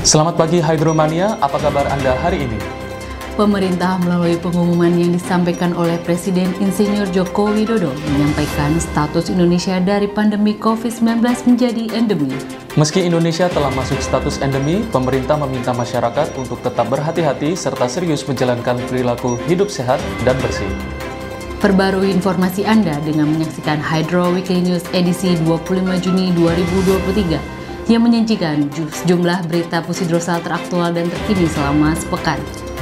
Selamat pagi Hydromania, apa kabar Anda hari ini? Pemerintah melalui pengumuman yang disampaikan oleh Presiden Insinyur Joko Widodo menyampaikan status Indonesia dari pandemi COVID-19 menjadi endemi. Meski Indonesia telah masuk status endemi, pemerintah meminta masyarakat untuk tetap berhati-hati serta serius menjalankan perilaku hidup sehat dan bersih. Perbarui informasi Anda dengan menyaksikan Hydro Weekly News edisi 25 Juni 2023 yang menyajikan sejumlah berita pusidrosal teraktual dan terkini selama sepekan.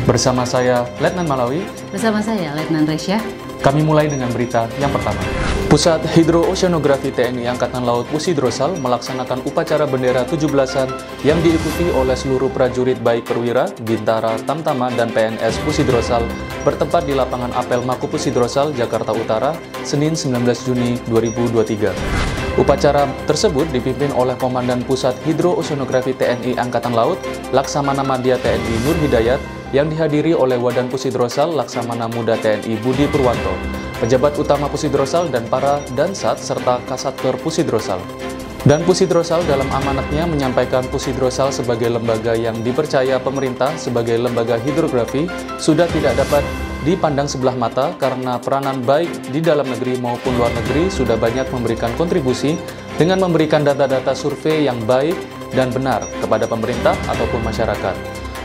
Bersama saya, Letnan Malawi. Bersama saya, Letnan Resya. Kami mulai dengan berita yang pertama. Pusat Hidrooceanografi TNI Angkatan Laut Pusidrosal melaksanakan upacara bendera 17-an yang diikuti oleh seluruh prajurit baik perwira, bintara, tamtama, dan PNS Pusidrosal bertempat di lapangan apel Mako Pusidrosal, Jakarta Utara, Senin 19 Juni 2023. Upacara tersebut dipimpin oleh Komandan Pusat Hidrooceanografi TNI Angkatan Laut, Laksamana Madya TNI Nur Hidayat, yang dihadiri oleh Wadan Pusidrosal Laksamana Muda TNI Budi Purwanto, pejabat utama Pusidrosal dan para Dansat serta Kasatker Pusidrosal. Dan Pusidrosal dalam amanatnya menyampaikan Pusidrosal sebagai lembaga yang dipercaya pemerintah sebagai lembaga hidrografi sudah tidak dapat dipandang sebelah mata karena peranan baik di dalam negeri maupun luar negeri sudah banyak memberikan kontribusi dengan memberikan data-data survei yang baik dan benar kepada pemerintah ataupun masyarakat.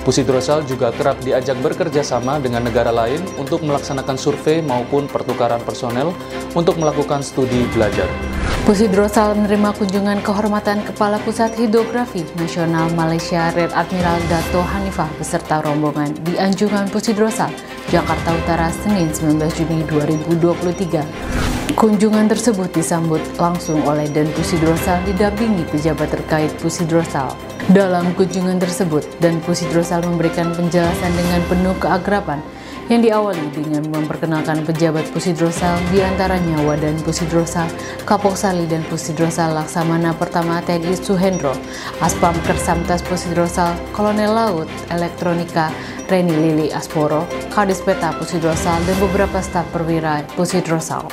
Pusidrosal juga kerap diajak bekerja sama dengan negara lain untuk melaksanakan survei maupun pertukaran personel untuk melakukan studi belajar. Pusidrosal menerima kunjungan kehormatan Kepala Pusat Hidrografi Nasional Malaysia Rear Admiral Dato' Hanifah beserta rombongan di Anjungan Pusidrosal, Jakarta Utara, Senin 19 Juni 2023. Kunjungan tersebut disambut langsung oleh Dan Pusidrosal didampingi pejabat terkait Pusidrosal. Dalam kunjungan tersebut, Dan Pusidrosal memberikan penjelasan dengan penuh keakraban yang diawali dengan memperkenalkan pejabat Pusidrosal, diantaranya Wadan Pusidrosal, Kapoksali dan Pusidrosal Laksamana Pertama TNI Suhendro, Aspam Kersamtas Pusidrosal, Kolonel Laut Elektronika Reni Lili Asporo, Kadis Peta Pusidrosal, dan beberapa staf perwira Pusidrosal.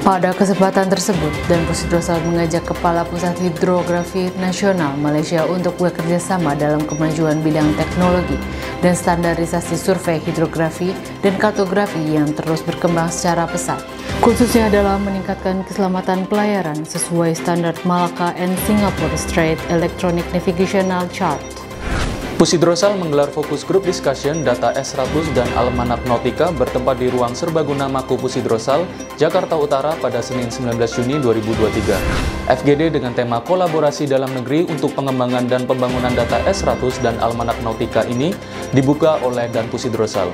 Pada kesempatan tersebut, Dan Pusidrosal mengajak Kepala Pusat Hidrografi Nasional Malaysia untuk bekerja sama dalam kemajuan bidang teknologi dan standarisasi survei hidrografi dan kartografi yang terus berkembang secara pesat, khususnya dalam meningkatkan keselamatan pelayaran sesuai standar Malacca and Singapore Strait Electronic Navigational Chart. Pusidrosal menggelar fokus group discussion data S100 dan Almanak Nautika bertempat di ruang serbaguna Mako Pusidrosal, Jakarta Utara pada Senin 19 Juni 2023. FGD dengan tema kolaborasi dalam negeri untuk pengembangan dan pembangunan data S100 dan Almanak Nautika ini dibuka oleh Dan Pusidrosal.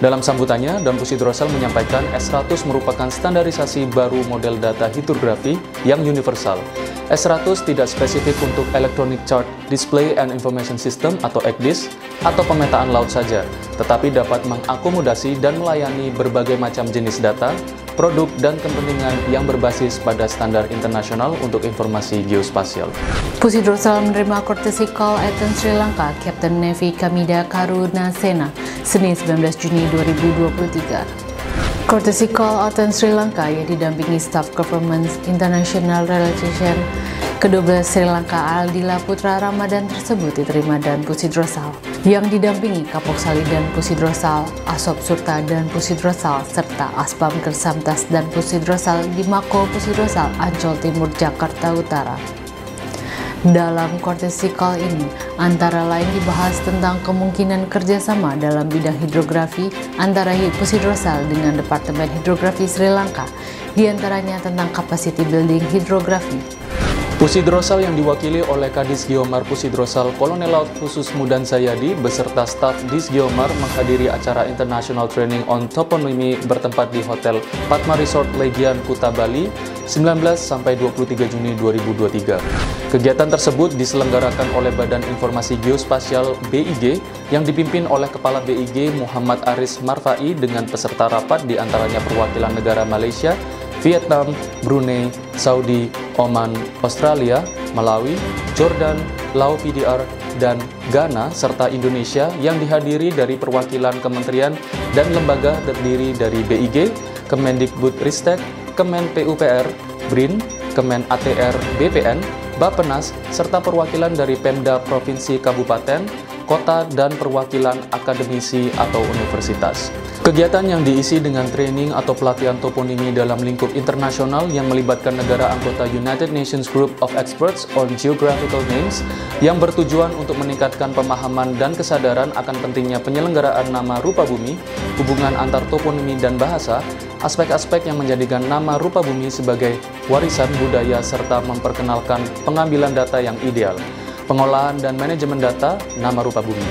Dalam sambutannya, Dan Pusidrosal menyampaikan S100 merupakan standarisasi baru model data hidrografi yang universal. S100 tidak spesifik untuk Electronic Chart Display and Information System atau ECDIS atau pemetaan laut saja, tetapi dapat mengakomodasi dan melayani berbagai macam jenis data, produk, dan kepentingan yang berbasis pada standar internasional untuk informasi geospasial. Pusidrosal menerima courtesy call Admiral Sri Lanka Captain Navy Kamida Karunasena Senin 19 Juni 2023. Courtesy call Admiral Sri Lanka yang didampingi Staff Government International Relation ke-12 Sri Lanka Aldila Putra Ramadan tersebut diterima Dan Pusidrosal, yang didampingi Kapoksali Dan Pusidrosal, Asop Surta Dan Pusidrosal, serta Aspam Kersamtas Dan Pusidrosal di Mako Pusidrosal, Ancol Timur, Jakarta Utara. Dalam courtesy call ini, antara lain dibahas tentang kemungkinan kerjasama dalam bidang hidrografi antara Pusidrosal dengan Departemen Hidrografi Sri Lanka, diantaranya tentang capacity building hidrografi. Pusidrosal yang diwakili oleh Kadis Geomar Pusidrosal Kolonel Laut Khusus Mudan Sayadi beserta staf Dis Geomar menghadiri acara International Training on Toponymy bertempat di Hotel Padma Resort Legian Kuta Bali 19-23 Juni 2023. Kegiatan tersebut diselenggarakan oleh Badan Informasi Geospasial BIG yang dipimpin oleh Kepala BIG Muhammad Aris Marfai dengan peserta rapat diantaranya perwakilan negara Malaysia, Vietnam, Brunei, Saudi, Oman, Australia, Malawi, Jordan, Laos PDR, dan Ghana, serta Indonesia yang dihadiri dari perwakilan kementerian dan lembaga terdiri dari BIG, Kemendikbudristek, Kemen PUPR, BRIN, Kemen ATR BPN, Bappenas, serta perwakilan dari Pemda Provinsi Kabupaten, kota, dan perwakilan akademisi atau universitas. Kegiatan yang diisi dengan training atau pelatihan toponimi dalam lingkup internasional yang melibatkan negara anggota United Nations Group of Experts on Geographical Names yang bertujuan untuk meningkatkan pemahaman dan kesadaran akan pentingnya penyelenggaraan nama rupa bumi, hubungan antar toponimi dan bahasa, aspek-aspek yang menjadikan nama rupa bumi sebagai warisan budaya serta memperkenalkan pengambilan data yang ideal, pengolahan dan manajemen data nama rupa bumi.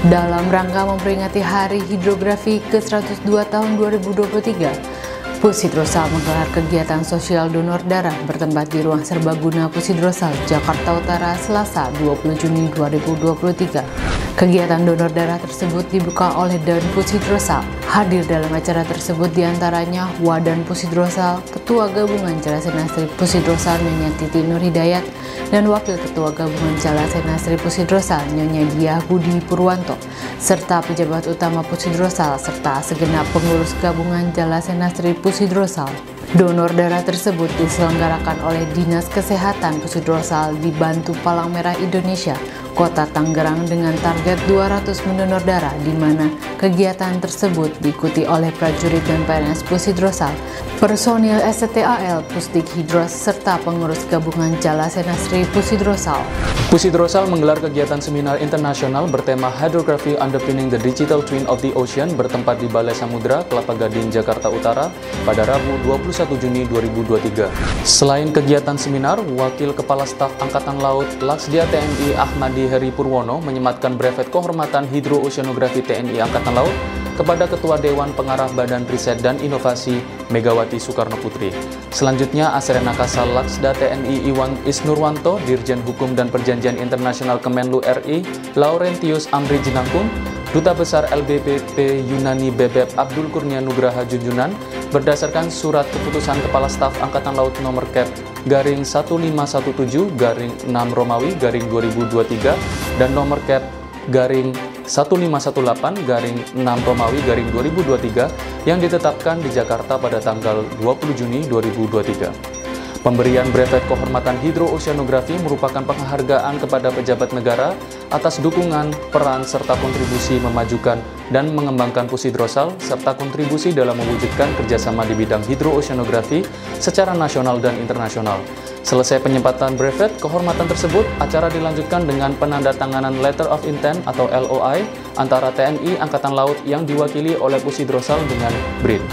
Dalam rangka memperingati Hari Hidrografi ke-102 tahun 2023, Pusidrosal menggelar kegiatan sosial donor darah bertempat di Ruang Serbaguna Pusidrosal, Jakarta Utara, Selasa 20 Juni 2023. Kegiatan donor darah tersebut dibuka oleh Dan Pusidrosal. Hadir dalam acara tersebut diantaranya Wadan Pusidrosal, Ketua Gabungan Jalasena Sri Pusidrosal Nyonya Titi Nur Hidayat, dan Wakil Ketua Gabungan Jalasena Sri Pusidrosal Nyonya Diah Budi Purwanto, serta pejabat utama Pusidrosal serta segenap pengurus Gabungan Jalasena Sri Pusidrosal. Donor darah tersebut diselenggarakan oleh Dinas Kesehatan Pusidrosal dibantu Palang Merah Indonesia Kota Tangerang dengan target 200 mendonor darah, di mana kegiatan tersebut diikuti oleh prajurit dan PNS Pusidrosal, personil STAL Pusdik Hidros, serta pengurus Gabungan Jalasena Sri Pusidrosal. Pusidrosal menggelar kegiatan seminar internasional bertema Hydrography Underpinning the Digital Twin of the Ocean bertempat di Balai Samudra, Kelapa Gading, Jakarta Utara pada Rabu 21 Juni 2023. Selain kegiatan seminar, Wakil Kepala Staf Angkatan Laut Laksdia TNI Ahmadi Heri Purwono menyematkan brevet kehormatan Hidrooceanografi TNI Angkatan Laut kepada Ketua Dewan Pengarah Badan Riset dan Inovasi Megawati Soekarno Putri. Selanjutnya, Asrena Kasal Laksda TNI Iwan Isnurwanto, Dirjen Hukum dan Perjanjian Internasional Kemenlu RI, Laurentius Amri Jinangkung, Duta Besar LBPP Yunani Bebep Abdul Kurnia Nugraha Junjunan, berdasarkan surat keputusan Kepala Staf Angkatan Laut nomor Cap garing 1517 garing 6 Romawi garing 2023 dan nomor Cap garing 1518 garing 6 Romawi garing 2023 yang ditetapkan di Jakarta pada tanggal 20 Juni 2023. Pemberian brevet kehormatan hidrooceanografi merupakan penghargaan kepada pejabat negara atas dukungan, peran, serta kontribusi memajukan dan mengembangkan Pusidrosal, serta kontribusi dalam mewujudkan kerjasama di bidang hidrooceanografi secara nasional dan internasional. Selesai penyempatan brevet kehormatan tersebut, acara dilanjutkan dengan penandatanganan Letter of Intent atau LOI antara TNI Angkatan Laut yang diwakili oleh Pusidrosal dengan BRIN.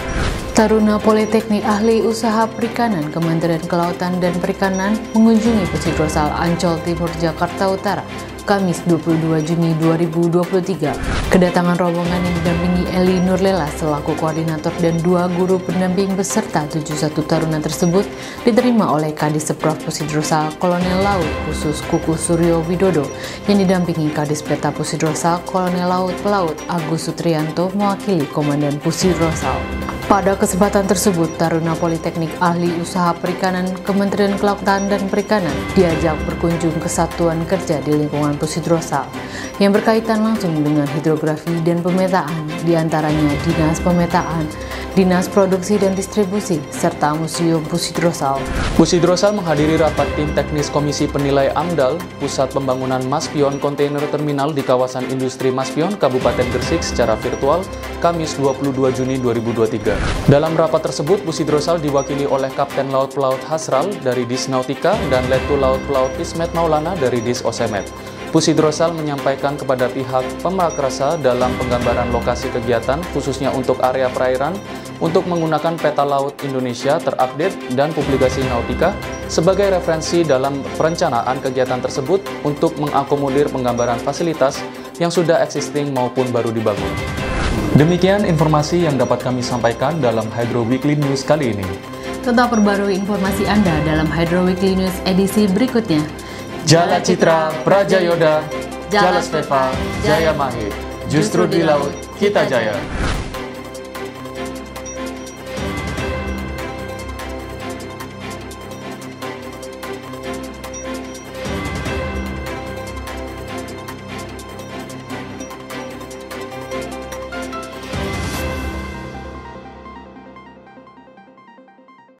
Taruna Politeknik Ahli Usaha Perikanan Kementerian Kelautan dan Perikanan mengunjungi Pusidrosal Ancol Timur, Jakarta Utara, Kamis 22 Juni 2023. Kedatangan rombongan yang didampingi Eli Nurlela selaku koordinator dan 2 guru pendamping beserta 71 taruna tersebut diterima oleh Kadisprof Pusidrosal Kolonel Laut Khusus Kuku Suryo Widodo yang didampingi Kadis Peta Pusidrosal Kolonel Laut Pelaut Agus Sutrianto mewakili Komandan Pusidrosal. Pada kesempatan tersebut, Taruna Politeknik Ahli Usaha Perikanan Kementerian Kelautan dan Perikanan diajak berkunjung ke satuan kerja di lingkungan Pusidrosal yang berkaitan langsung dengan hidrografi dan pemetaan, diantaranya Dinas Pemetaan, Dinas Produksi dan Distribusi, serta Museum Pusidrosal. Pusidrosal menghadiri rapat tim teknis Komisi Penilai AMDAL, Pusat Pembangunan Maspion Kontainer Terminal di kawasan industri Maspion, Kabupaten Gresik secara virtual, Kamis 22 Juni 2023. Dalam rapat tersebut, Pusidrosal diwakili oleh Kapten Laut Pelaut Hasral dari Dis Nautika dan Letu Laut Pelaut Ismet Maulana dari Dis Osemet. Pusidrosal menyampaikan kepada pihak pemrakrasa dalam penggambaran lokasi kegiatan, khususnya untuk area perairan, untuk menggunakan peta laut Indonesia terupdate dan publikasi Nautika sebagai referensi dalam perencanaan kegiatan tersebut untuk mengakomodir penggambaran fasilitas yang sudah existing maupun baru dibangun. Demikian informasi yang dapat kami sampaikan dalam Hydro Weekly News kali ini. Tetap perbarui informasi Anda dalam Hydro Weekly News edisi berikutnya. Jala Citra, Praja Yoda, Jala Stefa, Jaya Mahir. Justru di laut kita jaya.